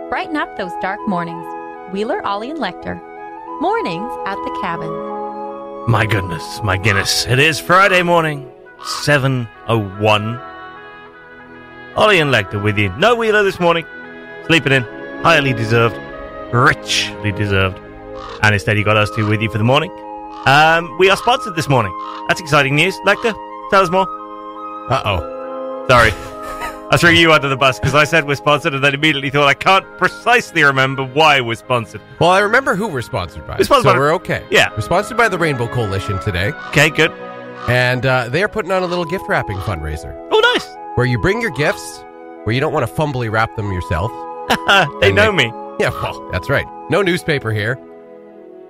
Brighten up those dark mornings. Wheeler, Ollie, and Lecter. Mornings at the Cabin. My goodness, my Guinness. It is Friday morning, 7:01. Ollie and Lecter with you. No Wheeler this morning. Sleeping in. Highly deserved. Richly deserved. And instead you got us two with you for the morning. We are sponsored this morning. That's exciting news. Lecter, tell us more. Uh-oh. Sorry. I threw you under the bus because I said we're sponsored and then immediately thought I can't precisely remember why we're sponsored. Well, I remember who we're sponsored by, we're okay. Yeah. We're sponsored by the Rainbow Coalition today. Okay, good. And they are putting on a little gift wrapping fundraiser. Oh, nice. Where you bring your gifts, where you don't want to fumbly wrap them yourself. They know me. Yeah, well, that's right. No newspaper here.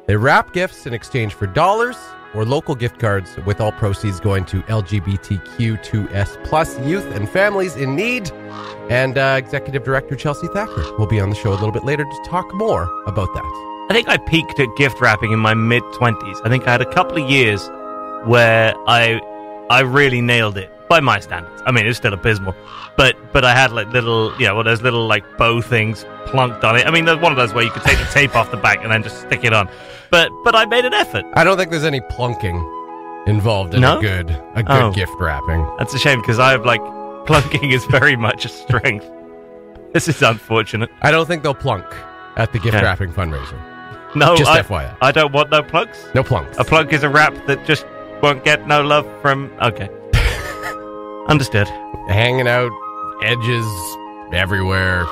They wrap gifts in exchange for dollars or local gift cards, with all proceeds going to LGBTQ2S plus youth and families in need. And Executive Director Chelsea Thacker will be on the show a little bit later to talk more about that. I think I peaked at gift wrapping in my mid-20s. I think I had a couple of years where I really nailed it by my standards. I mean, it's still abysmal, but I had like little, those little like bow things plunked on it. I mean, there's one of those where you could take the tape off the back and then just stick it on. But I made an effort. I don't think there's any plunking involved in a good gift wrapping. That's a shame because I have like plunking is very much a strength. This is unfortunate. I don't think they'll plunk at the gift wrapping fundraiser. No, just FYI. I don't want no plunks. No plunks. A plunk is a wrap that just won't get no love from. Okay. Understood. Hanging out, edges everywhere.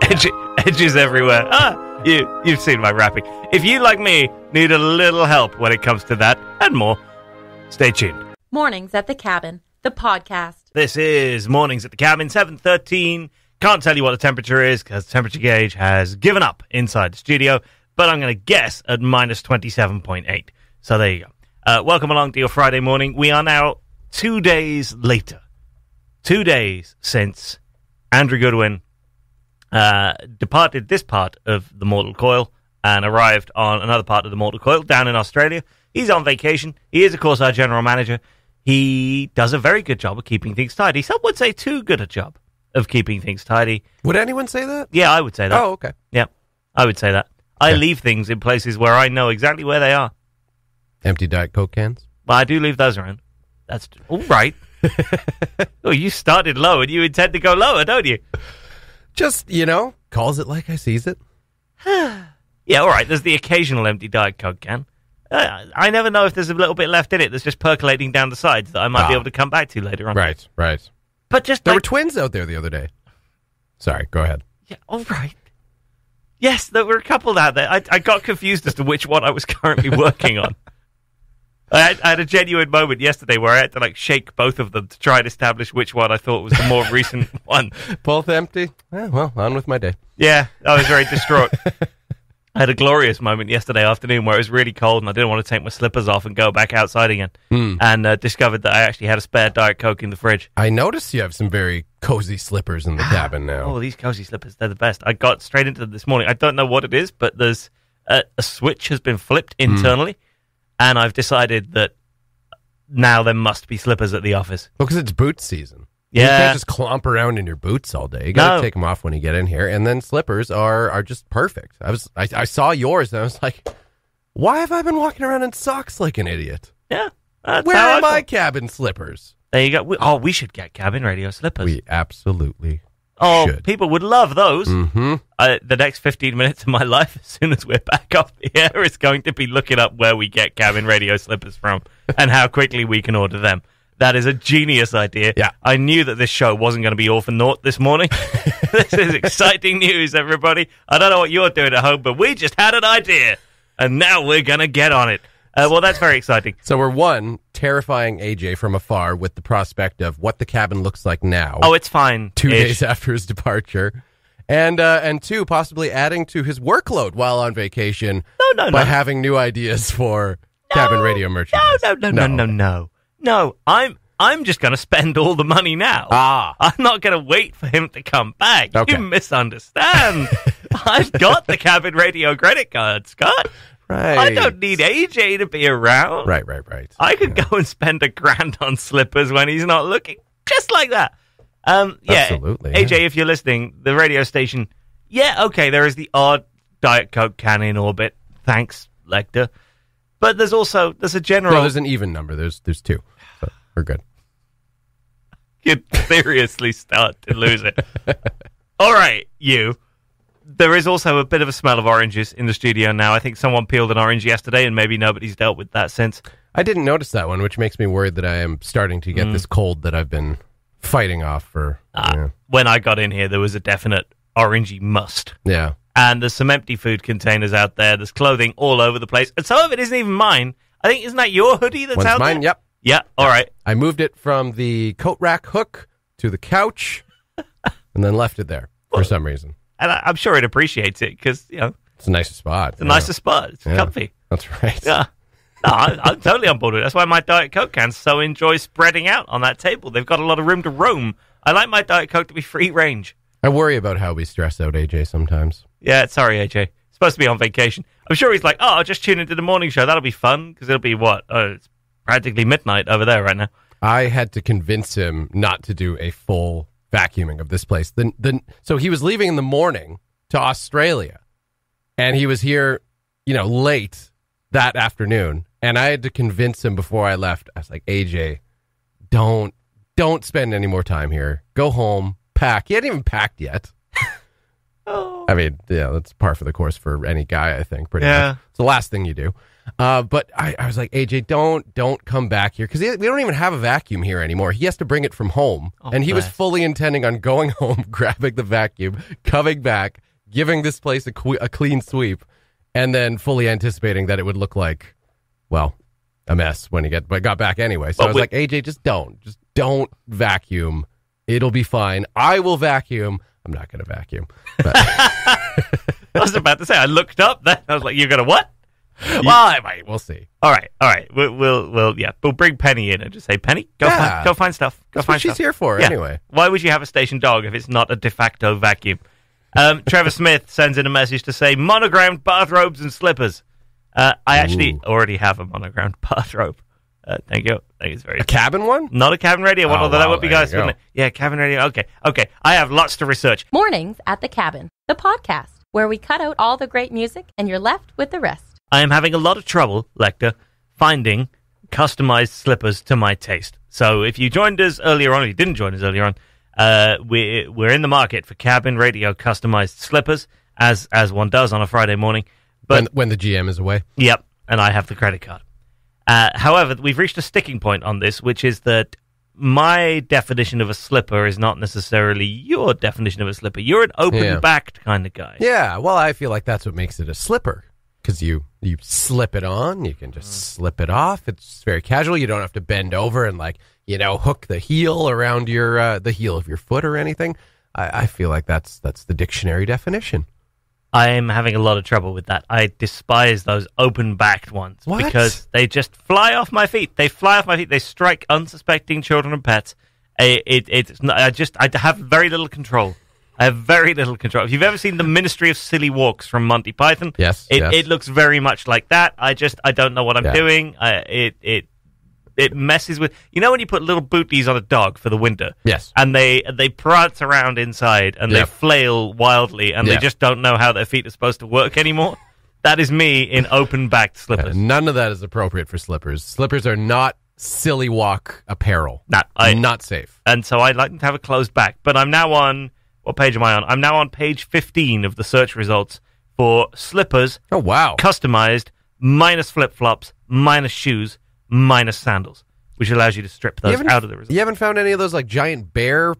Edges everywhere. You've seen my rapping. If you, like me, need a little help when it comes to that and more, stay tuned. Mornings at the Cabin, the podcast. This is Mornings at the Cabin, 7:13. Can't tell you what the temperature is because the temperature gauge has given up inside the studio, but I'm going to guess at minus 27.8. So there you go. Welcome along to your Friday morning. We are now 2 days later. 2 days since Andrew Goodwin departed this part of the mortal coil and arrived on another part of the mortal coil down in Australia. He's on vacation. He is, of course, our general manager. He does a very good job of keeping things tidy. Some would say too good a job of keeping things tidy. Would anyone say that? Yeah, I would say that. Oh, okay. Yeah, I would say that. I leave things in places where I know exactly where they are. Empty Diet Coke cans? Well, I do leave those around. That's all right. Oh, you started low and you intend to go lower, don't you? Just, calls it like I sees it. Yeah, all right. There's the occasional empty Diet Coke can. I never know if there's a little bit left in it that's just percolating down the sides that I might be able to come back to later on. Right. But just there were twins out there the other day. Sorry, go ahead. Yeah, all right. Yes, there were a couple out there. I got confused as to which one I was currently working on. I had a genuine moment yesterday where I had to shake both of them to try and establish which one I thought was the more recent one. Both empty? Well, on with my day. Yeah, I was very distraught. I had a glorious moment yesterday afternoon where it was really cold and I didn't want to take my slippers off and go back outside again. And discovered that I actually had a spare Diet Coke in the fridge. I noticed you have some very cozy slippers in the cabin now. Oh, these cozy slippers, they're the best. I got straight into them this morning. I don't know what it is, but there's a switch has been flipped internally. And I've decided that now there must be slippers at the office. Well, because it's boot season. Yeah. You can't just clomp around in your boots all day. You got to take them off when you get in here. And then slippers are just perfect. I saw yours and I was like, why have I been walking around in socks like an idiot? Yeah. Where are my cabin slippers? There you go. We should get cabin radio slippers. We absolutely should. People would love those. Mm-hmm. The next 15 minutes of my life, as soon as we're back off the air, is going to be looking up where we get cabin radio slippers from and how quickly we can order them. That is a genius idea. Yeah. I knew that this show wasn't going to be all for naught this morning. This is exciting news, everybody. I don't know what you're doing at home, but we just had an idea, and now we're going to get on it. Well, that's very exciting. So we're terrifying AJ from afar with the prospect of what the cabin looks like now. Oh, it's fine. 2 days after his departure. And two, possibly adding to his workload while on vacation by having new ideas for cabin radio merchandise. No, I'm just going to spend all the money now. I'm not going to wait for him to come back. Okay. You misunderstand. I've got the cabin radio credit card, Scott. Right. I don't need AJ to be around. Right. I could go and spend $1,000 on slippers when he's not looking. Just like that. Absolutely. AJ, if you're listening, the radio station, Yeah, okay, there is the odd Diet Coke can in orbit. Thanks, Lecter. But there's a general... No, there's an even number. There's two. So we're good. You'd seriously start to lose it. All right, you. There is also a bit of a smell of oranges in the studio now. I think someone peeled an orange yesterday, and maybe nobody's dealt with that since. I didn't notice that one, which makes me worried that I am starting to get this cold that I've been fighting off for. When I got in here, there was a definite orangey must. Yeah. And there's some empty food containers out there. There's clothing all over the place. And some of it isn't even mine. I think, isn't that your hoodie that's One's out mine, there? yep. Yeah, all right. I moved it from the coat rack hook to the couch and then left it there for some reason. And I'm sure it appreciates it because, It's a nicer spot. it's a nicer spot. It's comfy. That's right. Yeah. No, I'm totally on board with it. That's why my Diet Coke cans so enjoy spreading out on that table. They've got a lot of room to roam. I like my Diet Coke to be free range. I worry about how we stress out AJ sometimes. Yeah, sorry, AJ. Supposed to be on vacation. I'm sure he's like, I'll just tune into the morning show. That'll be fun because it'll be what? It's practically midnight over there right now. I had to convince him not to do a full vacuuming of this place. So he was leaving in the morning to Australia, and he was here, late that afternoon. And I had to convince him before I left. I was like, AJ, don't spend any more time here. Go home, pack. He hadn't even packed yet. I mean, yeah, that's par for the course for any guy, I think. Pretty much. It's the last thing you do. But I was like, AJ, don't come back here because we don't even have a vacuum here anymore. He has to bring it from home, and he was fully intending on going home, grabbing the vacuum, coming back, giving this place a clean sweep, and then fully anticipating that it would look like, well, a mess when he got back anyway. So I was like, AJ, just don't vacuum. It'll be fine. I will vacuum. I'm not going to vacuum. But I was about to say, I looked up then. I was like, you're going to what? Well, I might. We'll see. All right. We'll bring Penny in and just say, Penny, go find stuff. That's what she's here for, anyway. Why would you have a station dog if it's not a de facto vacuum? Trevor Smith sends in a message to say, monogrammed bathrobes and slippers. I actually already have a monogrammed bathrobe. Thank you. I think it's very... A cabin one? Not a cabin radio one, although that would be guys, wouldn't it? Yeah, cabin radio. Okay. I have lots to research. Mornings at the Cabin, the podcast, where we cut out all the great music and you're left with the rest. I am having a lot of trouble, Lecter, finding customized slippers to my taste. So if you joined us earlier on, or you didn't join us earlier on, we're in the market for cabin radio customized slippers, as one does on a Friday morning. But when the GM is away? Yep, and I have the credit card. However, we've reached a sticking point on this, which is that my definition of a slipper is not necessarily your definition of a slipper. You're an open-backed kind of guy. Yeah, well, I feel like that's what makes it a slipper. Because you slip it on, you can just slip it off. It's very casual. You don't have to bend over and hook the heel around the heel of your foot or anything. I feel like that's the dictionary definition. I'm having a lot of trouble with that. I despise those open-backed ones because they just fly off my feet. They fly off my feet. They strike unsuspecting children and pets. I have very little control. I have very little control. If you've ever seen the Ministry of Silly Walks from Monty Python, it looks very much like that. I don't know what I'm doing. It messes with, when you put little booties on a dog for the winter, and they prance around inside and they flail wildly and they just don't know how their feet are supposed to work anymore. That is me in open-backed slippers. None of that is appropriate for slippers. Slippers are not silly walk apparel. Not safe. And so I'd like them to have a closed back. But I'm now on... What page am I on? I'm now on page 15 of the search results for slippers. Oh, wow. Customized, minus flip-flops, minus shoes, minus sandals, which allows you to strip those out of the results. You haven't found any of those giant bear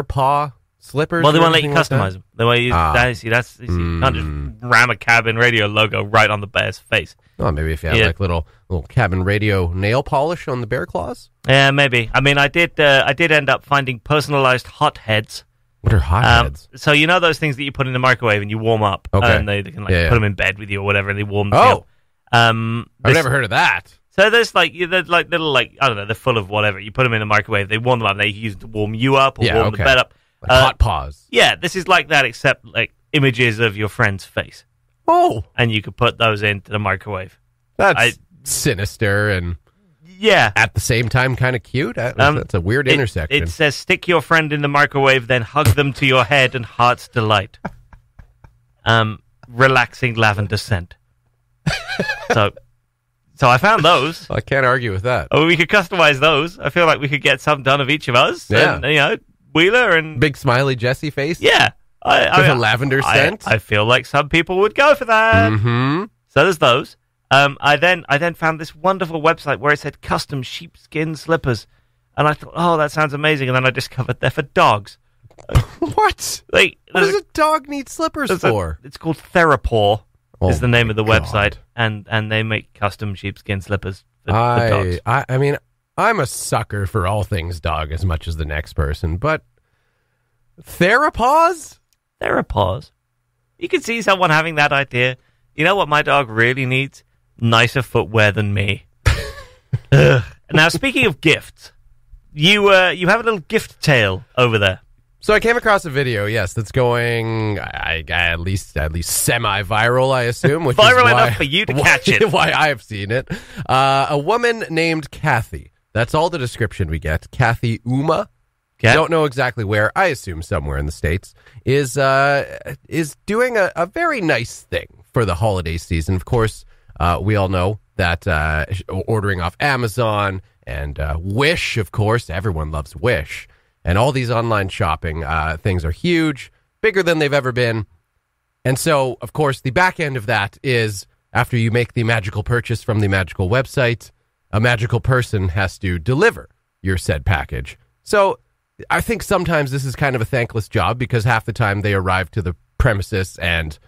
paw slippers? Well, they won't let you customize them. The way you you can't just ram a cabin radio logo right on the bear's face. Oh, maybe if you have little cabin radio nail polish on the bear claws? Yeah, maybe. I mean, I did end up finding personalized hot heads. What are hot heads? So those things that you put in the microwave and you warm up, and they can put them in bed with you or whatever, and they warm them up. I've never heard of that. So there's little I don't know, they're full of whatever. You put them in the microwave, they warm them up, and they use them to warm you up or warm the bed up. Like hot paws. Yeah, this is like that, except images of your friend's face. Oh, and you could put those into the microwave. That's sinister and. Yeah. At the same time, kind of cute. That's a weird intersection. It says, stick your friend in the microwave, then hug them to your head and heart's delight. relaxing lavender scent. So I found those. I can't argue with that. Oh, we could customize those. I feel like we could get some done of each of us. Yeah. And, Wheeler and... Big smiley Jesse face? Yeah. With a lavender scent? I feel like some people would go for that. Mm-hmm. So there's those. I then found this wonderful website where it said custom sheepskin slippers. And I thought, oh, that sounds amazing. And then I discovered they're for dogs. What? What does a dog need slippers for? It's called Therapaw. Is the name of the God. website, and they make custom sheepskin slippers for dogs. I mean, I'm a sucker for all things dog as much as the next person, but Therapaws? Therapaws. You can see someone having that idea. You know what my dog really needs? Nicer footwear than me. Now, speaking of gifts, you have a little gift tale over there. So I came across a video, yes, that's going at least semi-viral, I assume. Which Viral is enough for you to catch it. Why I have seen it. A woman named Kathy. That's all the description we get. Kathy Uma. Okay. Don't know exactly where. I assume somewhere in the States. Is doing a very nice thing for the holiday season. Of course, we all know that ordering off Amazon and Wish, of course. Everyone loves Wish. And all these online shopping things are huge, bigger than they've ever been. And so, of course, the back end of that is after you make the magical purchase from the magical website, a magical person has to deliver your said package. So I think sometimes this is kind of a thankless job because half the time they arrive to the premises and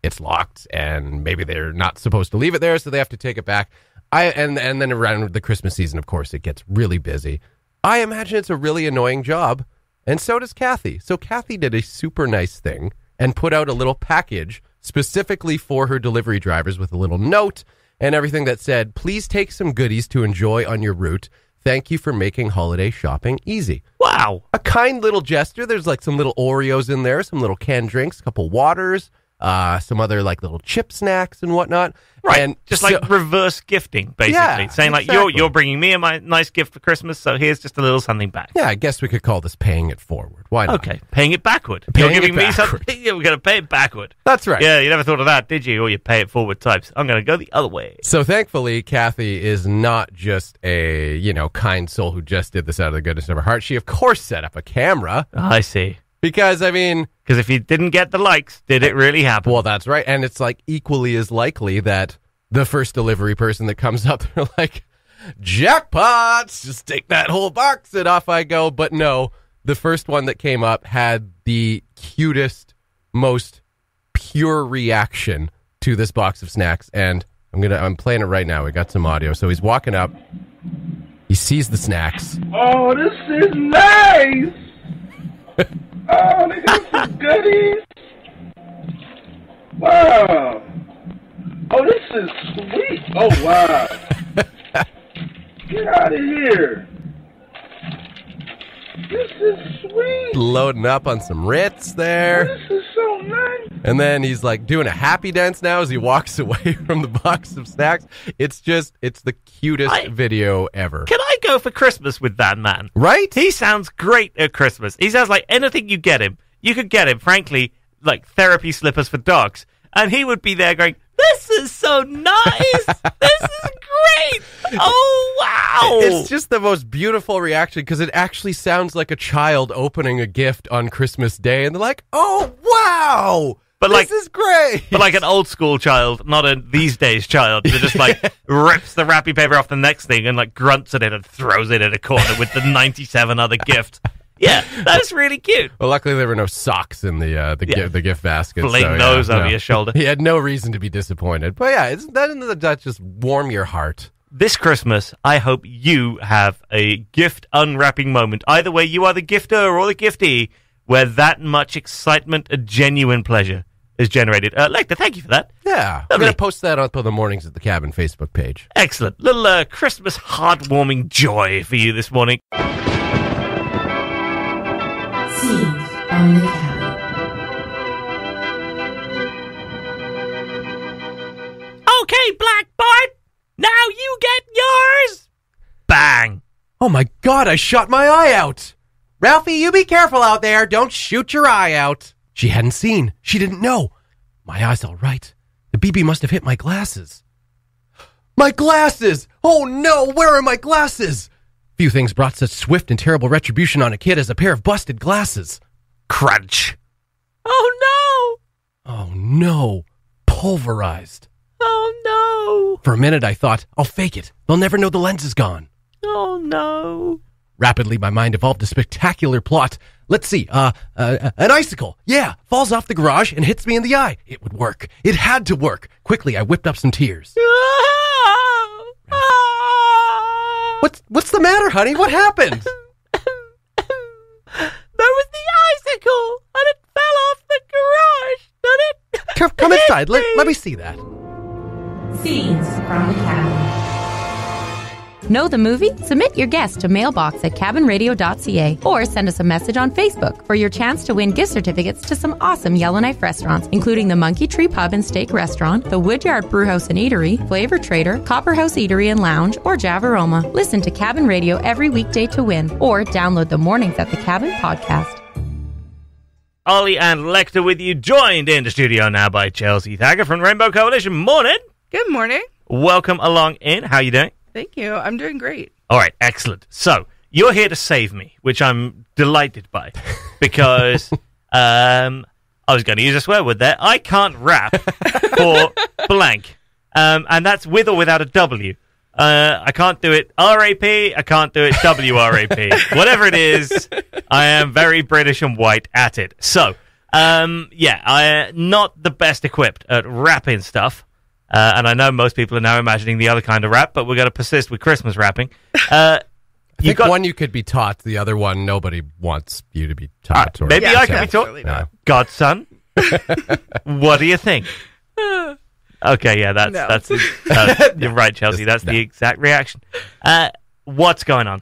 it's locked and maybe they're not supposed to leave it there, so they have to take it back. And then around the Christmas season, of course, it gets really busy. I imagine it's a really annoying job, and so does Kathy. So Kathy did a super nice thing and put out a little package specifically for her delivery drivers with a little note and everything that said, please take some goodies to enjoy on your route. Thank you for making holiday shopping easy. Wow. A kind little gesture. There's like some little Oreos in there, some little canned drinks, a couple waters, some other like little chip snacks and whatnot. Right, and just like reverse gifting, basically. Saying like, you're bringing me a nice gift for Christmas, so here's just a little something back. Yeah, I guess we could call this paying it forward. Why not? Okay, paying it backward. Paying You're giving it me something, we're going to pay it backward. That's right. Yeah, you never thought of that, did you? Or you pay it forward types. I'm going to go the other way. So thankfully, Kathy is not just a, kind soul who just did this out of the goodness of her heart. She, of course, set up a camera. I see. Because, Because if you didn't get the likes, did it really happen? Well, that's right. And it's like equally as likely that the first delivery person that comes up, they're like, jackpots, just take that whole box and off I go. But no, the first one that came up had the cutest, most pure reaction to this box of snacks. And I'm playing it right now. We got some audio. So he's walking up. He sees the snacks. Oh, this is nice. Oh, they got some goodies. Wow. Oh, this is sweet. Oh, wow. Get out of here. This is sweet. Loading up on some Ritz there. This is so nice. And then he's like doing a happy dance now as he walks away from the box of snacks. It's the cutest video ever. Can I go for Christmas with that man? Right? He sounds great at Christmas. He sounds like anything you get him. You could get him, frankly, like therapy slippers for dogs. And he would be there going, this is so nice. This is great. Oh, wow. It's just the most beautiful reaction because it actually sounds like a child opening a gift on Christmas Day. And they're like, oh, wow. But this is great. But like an old school child, not a these days child, that just like rips the wrapping paper off the next thing and like grunts at it and throws it in a corner with the 97 other gifts. Yeah, that's really cute. Well, luckily there were no socks in the gift basket. Fling those over your shoulder. He had no reason to be disappointed. But yeah, doesn't that just warm your heart? This Christmas, I hope you have a gift unwrapping moment. Either way, you are the gifter or the giftee, where that much excitement and genuine pleasure is generated. Lecter, thank you for that. Yeah, I'm going to post that up on the Mornings at the Cabin Facebook page. Excellent. Little Christmas heartwarming joy for you this morning. On the cabin. Okay, Black Bart, now you get yours. Bang. Oh my God, I shot my eye out. Ralphie, you be careful out there. Don't shoot your eye out. She hadn't seen. She didn't know. My eye's all right. The BB must have hit my glasses. My glasses! Oh no, where are my glasses? Few things brought such swift and terrible retribution on a kid as a pair of busted glasses. Crunch. Oh Oh no, pulverized. no! Oh For a minute I thought, I'll fake it. They'll never know the lens is gone. no! Oh no! Rapidly, my mind evolved a spectacular plot. Let's see, an icicle. Yeah, falls off the garage and hits me in the eye. It would work. It had to work. Quickly, I whipped up some tears. What's the matter, honey? What happened? There was the icicle, and it fell off the garage, didn't it? Come inside. Let me see that. Scenes from the cabin. Know the movie? Submit your guess to mailbox@cabinradio.ca or send us a message on Facebook for your chance to win gift certificates to some awesome Yellowknife restaurants, including the Monkey Tree Pub and Steak Restaurant, the Woodyard Brewhouse and Eatery, Flavor Trader, Copperhouse Eatery and Lounge, or Javaroma. Listen to Cabin Radio every weekday to win, or download the Mornings at the Cabin podcast. Ollie and Lecter with you, joined in the studio now by Chelsea Thacker from Rainbow Coalition. Morning. Good morning. Welcome along in. How you doing? Thank you. I'm doing great. All right, excellent. So, you're here to save me, which I'm delighted by, because I was going to use a swear word there. I can't rap for blank, and that's with or without a W. I can't do it R-A-P, I can't do it W-R-A-P. Whatever it is, I am very British and white at it. So, I'm not the best equipped at rapping stuff. And I know most people are now imagining the other kind of rap, but we're going to persist with Christmas rapping. I think one you could be taught, the other one nobody wants you to be taught. Maybe I can be taught. Absolutely not. Godson, what do you think? Okay, yeah, that's you're right, Chelsea. That's the exact reaction. What's going on?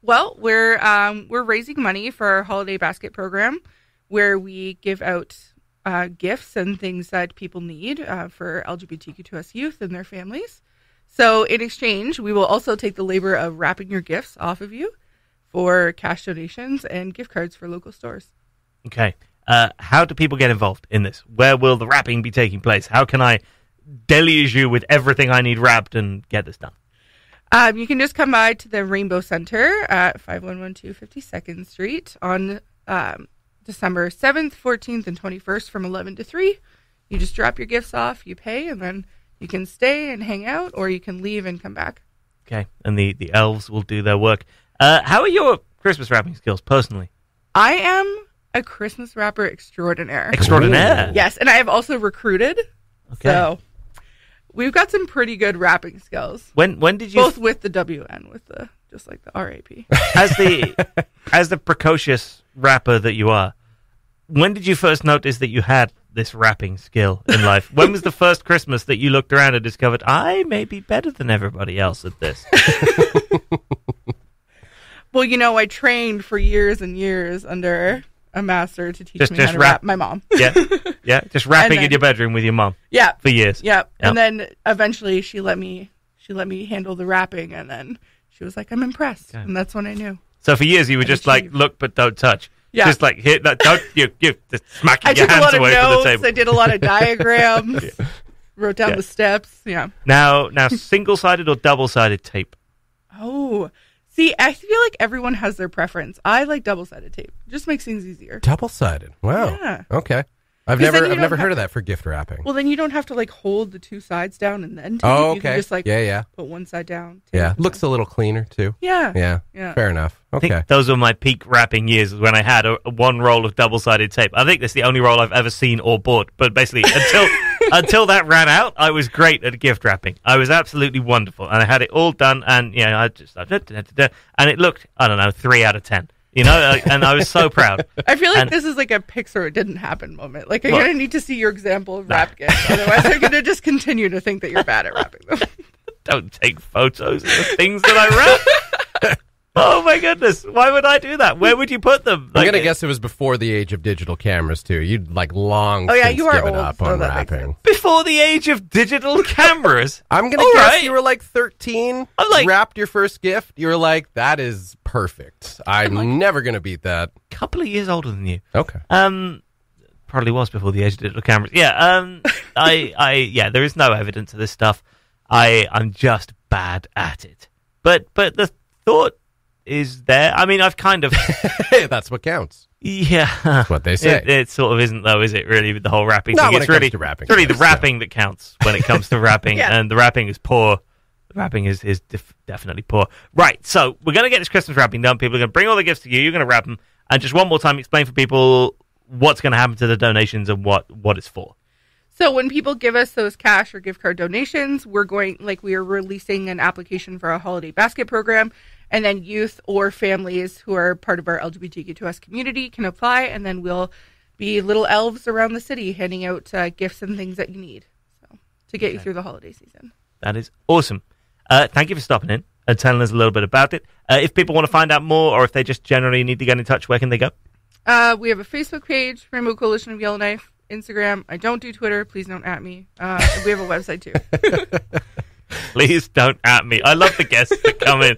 Well, we're raising money for our holiday basket program, where we give out gifts and things that people need for LGBTQ2S youth and their families. So in exchange, we will also take the labor of wrapping your gifts off of you for cash donations and gift cards for local stores. Okay. How do people get involved in this? Where will the wrapping be taking place? How can I deluge you with everything I need wrapped and get this done? You can just come by to the Rainbow Center at 5112 52nd Street on December 7th, 14th, and 21st from 11 to 3. You just drop your gifts off, you pay, and then you can stay and hang out, or you can leave and come back. Okay, and the elves will do their work. How are your Christmas wrapping skills, personally? I am a Christmas wrapper extraordinaire. Extraordinaire? Yes, and I have also recruited. Okay. So we've got some pretty good wrapping skills. When did you... Both with the W and with the, just like the RAP. As the precocious rapper that you are, when did you first notice that you had this rapping skill in life? When was the first Christmas that you looked around and discovered, I may be better than everybody else at this? Well, I trained for years and years under a master to teach me how to rap. My mom. Yeah, just rapping in your bedroom with your mom. Yeah. For years. Yeah. And then eventually she let me handle the rapping, and then she was like, I'm impressed. Okay. And that's when I knew. So for years you were just like, look but don't touch. Yeah. Just like hit that, don't you just smacking your hands away from the table. I did a lot of diagrams, wrote down the steps. Yeah. Now single-sided or double-sided tape? Oh, see, I feel like everyone has their preference. I like double-sided tape. It just makes things easier. Double-sided. Wow. Yeah. Okay. I've never heard of that for gift wrapping. Well, then you don't have to hold the two sides down and then tape. Oh, okay. You can just put one side down. Looks a little cleaner too. Yeah. Fair enough. Okay. I think those were my peak wrapping years when I had one roll of double-sided tape. I think that's the only roll I've ever seen or bought. But basically, until that ran out, I was great at gift wrapping. I was absolutely wonderful, and I had it all done. And and it looked, 3 out of 10. And I was so proud. I feel like this is like a Pixar it didn't happen moment. Like, I'm going to need to see your example of rap gifts. Otherwise, I'm going to just continue to think that you're bad at rapping them. Don't take photos of the things that I rap. Oh, my goodness. Why would I do that? Where would you put them? I'm going to guess it was before the age of digital cameras, too. You'd long since given up on rapping. Before the age of digital cameras? I'm going to guess you were like 13. Wrapped your first gift. You were like, that is perfect. I'm never going to beat that. Couple of years older than you. Okay. probably was before the age of digital cameras. Yeah, there is no evidence of this stuff. I'm just bad at it. But the thought is there. I mean, I've kind of... That's what counts. Yeah. That's what they say. It sort of isn't, though, is it, really, with the whole rapping Not thing? when It's it comes really, to rapping. it's really the rapping that counts when it comes to rapping, Yeah. and the rapping is poor. The rapping is definitely poor. Right, so we're going to get this Christmas wrapping done. People are going to bring all the gifts to you. You're going to wrap them. And just one more time, explain for people what's going to happen to the donations and what it's for. So when people give us those cash or gift card donations, we are releasing an application for a holiday basket program, and then youth or families who are part of our LGBTQ2S community can apply, and then we'll be little elves around the city handing out gifts and things that you need to get you through the holiday season. That is awesome. Thank you for stopping in and telling us a little bit about it. If people want to find out more, or if they just generally need to get in touch, where can they go? We have a Facebook page, Rainbow Coalition of Yellowknife. Instagram. I don't do Twitter. Please don't at me. We have a website too. Please don't at me. I love the guests that come in.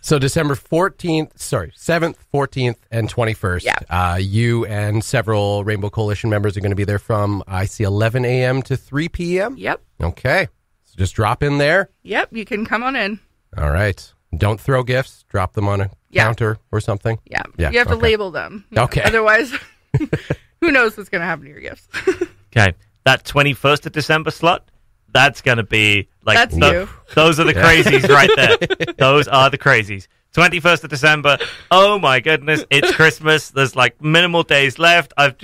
So December 7th, 14th, and 21st. Yeah. You and several Rainbow Coalition members are going to be there from, I see, 11 a.m. to 3 p.m.? Yep. Okay. So just drop in there. Yep. You can come on in. All right. Don't throw gifts. Drop them on a counter or something. Yeah. Yeah, You have to okay. label them. Okay. Otherwise, who knows what's going to happen to your gifts? Okay. That 21st of December slot, that's going to be like... That's you. Those are the crazies right there. Those are the crazies. 21st of December. Oh my goodness. It's Christmas. There's like minimal days left. I've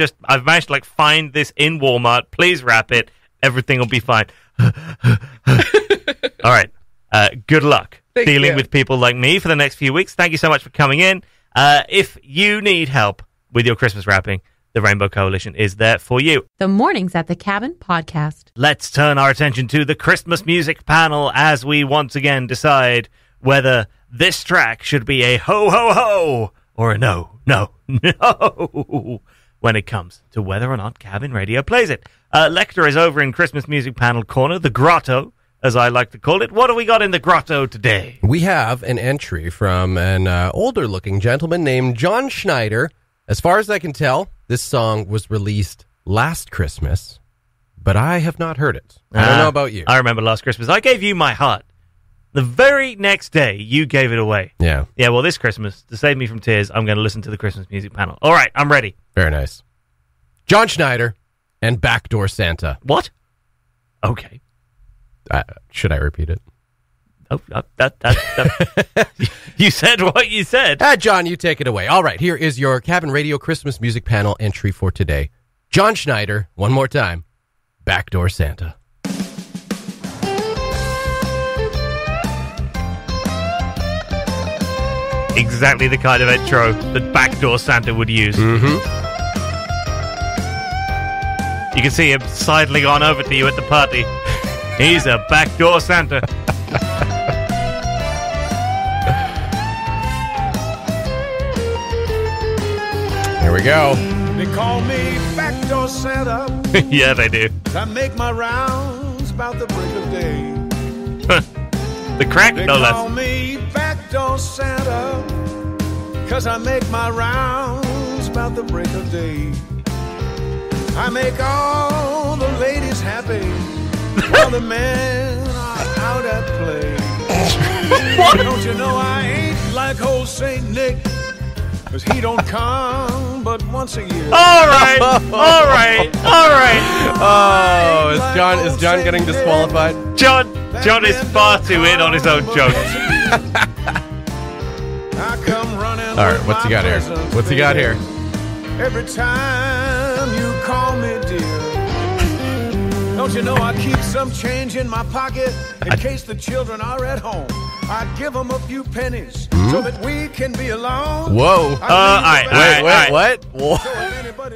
managed to like find this in Walmart. Please wrap it. Everything will be fine. All right. Good luck Thank dealing you. with people like me for the next few weeks. Thank you so much for coming in. If you need help with your Christmas wrapping, the Rainbow Coalition is there for you. The Mornings at the Cabin podcast. Let's turn our attention to the Christmas music panel as we once again decide whether this track should be a ho ho ho or a no when it comes to whether or not Cabin Radio plays it. Lecter is over in Christmas music panel corner, the grotto, as I like to call it. What do we got in the grotto today? We have an entry from an older-looking gentleman named John Schneider. As far as I can tell, this song was released last Christmas, but I have not heard it. I don't know about you. I remember last Christmas. I gave you my heart. The very next day, you gave it away. Yeah. Yeah, well, this Christmas, to save me from tears, I'm going to listen to the Christmas music panel. All right, I'm ready. Very nice. John Schneider and Backdoor Santa. What? Okay. Should I repeat it? Oh, you said what you said. John, you take it away. All right, here is your Cabin Radio Christmas music panel entry for today. John Schneider, one more time, Backdoor Santa. Exactly the kind of intro that Backdoor Santa would use. Mm-hmm. You can see him sidling on over to you at the party. He's a Backdoor Santa. Here we go. They call me Backdoor Santa. Yeah, they do. I make my rounds about the break of day. The crack, They no call less. me Backdoor Santa, 'cause I make my rounds about the break of day. I make all the ladies happy while the men are out at play. Don't you know I ain't like old Saint Nick, 'cause he don't come but once a year. All right. Oh, is John getting disqualified? John is far too in on his own joke. I come running. All right, what's he got here? What's he got here? Every time you call me dear. Don't you know I keep some change in my pocket in case the children are at home? I give them a few pennies so that we can be alone. Whoa. What? What?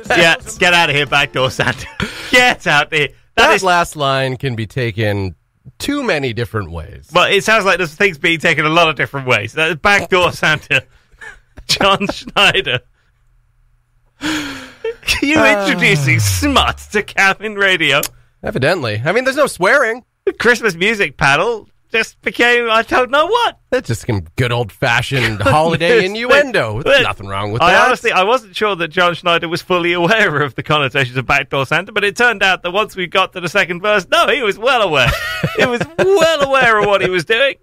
Yeah, get out of here, Backdoor Santa. Get out there. That last line can be taken too many different ways. Well, it sounds like there's things being taken a lot of different ways. That's Backdoor Santa. John Schneider. You introducing smut to Cabin Radio. Evidently. I mean, there's no swearing. Christmas music panel. just became, I don't know what. That's just some good old-fashioned holiday innuendo. There's nothing wrong with that. Honestly, I wasn't sure that John Schneider was fully aware of the connotations of backdoor Santa, but it turned out that once we got to the second verse, no, he was well aware. He was well aware of what he was doing.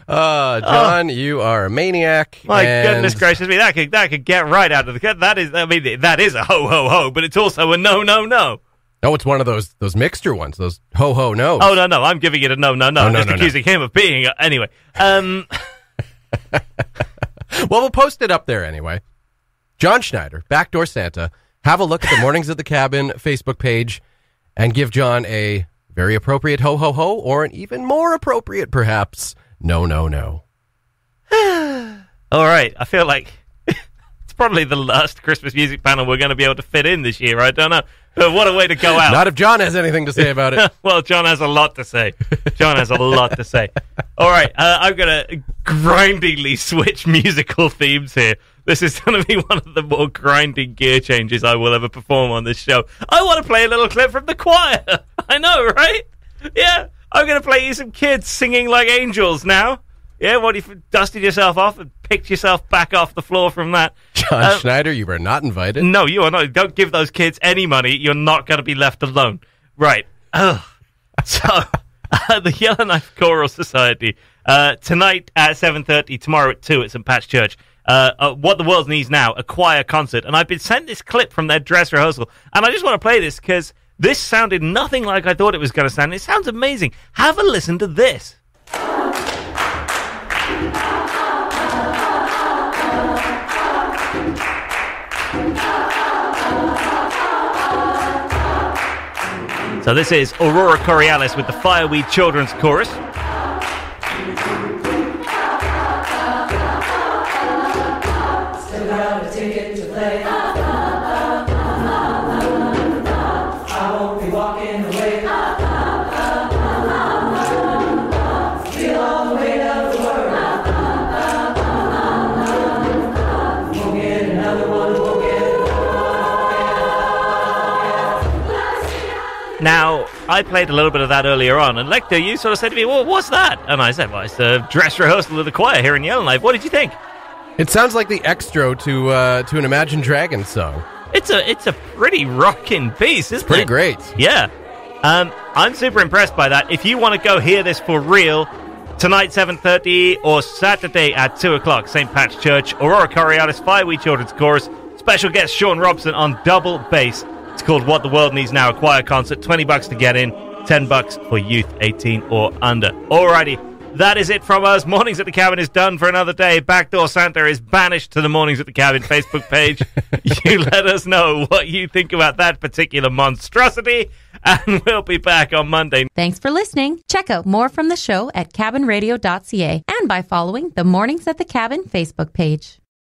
John, you are a maniac. My goodness gracious me, that could get right out of the cut. That is a ho ho ho, but it's also a no no no. Oh, it's one of those mixture ones, those ho ho no. Oh no, I'm giving it a no. I'm just accusing him of being anyway. Well, we'll post it up there anyway. John Schneider, Backdoor Santa. Have a look at the Mornings at the Cabin Facebook page and give John a very appropriate ho ho ho, or an even more appropriate, perhaps, no. All right, I feel like it's probably the last Christmas music panel we're going to be able to fit in this year. I don't know. But what a way to go out. Not if John has anything to say about it. Well, John has a lot to say. All right, I'm going to grindingly switch musical themes here. This is going to be one of the more grinding gear changes I will ever perform on this show. I want to play a little clip from the choir. I know, right? Yeah, I'm going to play you some kids singing like angels now. Yeah, what if you dusted yourself off and picked yourself back off the floor from that? John Schneider, you were not invited. No, you are not. Don't give those kids any money. You're not going to be left alone. Right. So, the Yellowknife Choral Society, tonight at 7:30, tomorrow at 2 at St. Pat's Church. What the World Needs Now, a choir concert. And I've been sent this clip from their dress rehearsal. And I just want to play this because this sounded nothing like I thought it was going to sound. It sounds amazing. Have a listen to this. So this is Aurora Borealis with the Fireweed Children's Chorus. Now, I played a little bit of that earlier on, and Lecter, you sort of said to me, well, what's that? And I said, well, it's the dress rehearsal of the choir here in Yellowknife. What did you think? It sounds like the extra to an Imagine Dragons song. It's a pretty rocking piece, isn't it? Pretty great. Yeah. I'm super impressed by that. If you want to go hear this for real, tonight 7:30 or Saturday at 2 o'clock, St. Pat's Church, Aurora Borealis, Fireweed Children's Chorus, special guest Sean Robson on double bass. It's called What the World Needs Now, a choir concert. $20 to get in, $10 for youth 18 or under. Alrighty, that is it from us. Mornings at the Cabin is done for another day. Backdoor Santa is banished to the Mornings at the Cabin Facebook page. You let us know what you think about that particular monstrosity, and we'll be back on Monday. Thanks for listening. Check out more from the show at cabinradio.ca and by following the Mornings at the Cabin Facebook page.